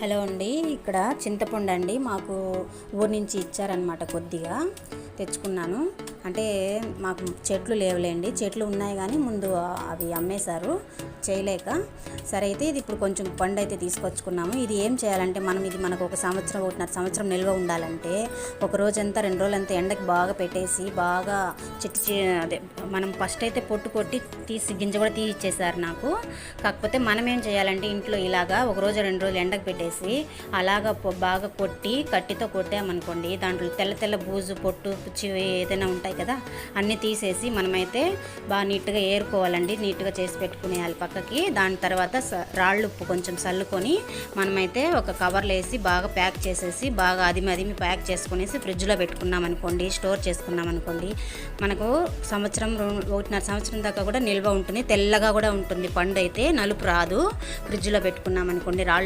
Hello అండి, ఇక్కడ చింతపండు అండి మాకు ఊరి నుంచి ఇచ్చారనమాట. కొద్దిగా తెచ్చుకున్నాను. అంటే మాకు చెట్లు లేవులేండి, చెట్లు ఉన్నాయి కానీ ముందు అవి అమ్మేశారు చేయలేక. సరే అయితే ఇది ఇప్పుడు కొంచెం పండు అయితే తీసుకొచ్చుకున్నాము. ఇది ఏం చేయాలంటే మనకు ఒక సంవత్సరం 1.5 సంవత్సరం నిల్వ ఉండాలంటే ఒక రోజంతా 2 రోజులంతా ఎండకి బాగా పెట్టేసి బాగా అదే మనం ఫస్ట్ అయితే పొట్టు కొట్టి తీసి గింజ కూడా తీసి ఇచ్చేసారు నాకు. కాకపోతే మనం ఏం చేయాలంటే ఇంట్లో ఇలాగా ఒక రోజు 2 రోజులు ఎండకు పెట్టేసి అలాగా బాగా కొట్టి కట్టితో కొట్టామనుకోండి, దాంట్లో తెల్ల తెల్ల బూజు పొట్టు పుచ్చి ఏదైనా ఉంటాయి కదా, అన్నీ తీసేసి మనమైతే బాగా నీట్గా ఏరుకోవాలండి. నీట్గా చేసి పెట్టుకునేయాలి పక్కకి. దాని తర్వాత రాళ్ళు ఉప్పు కొంచెం చల్లుకొని మనమైతే ఒక కవర్లో వేసి బాగా ప్యాక్ చేసేసి బాగా అదిమి ప్యాక్ చేసుకునేసి ఫ్రిడ్జ్లో పెట్టుకున్నాం అనుకోండి, స్టోర్ చేసుకున్నాం అనుకోండి, మనకు 1.5 సంవత్సరం దాకా కూడా నిల్వ ఉంటుంది. తెల్లగా కూడా ఉంటుంది పండు అయితే, నలుపు రాదు. ఫ్రిడ్జ్లో పెట్టుకున్నాం అనుకోండి రాళ్ళు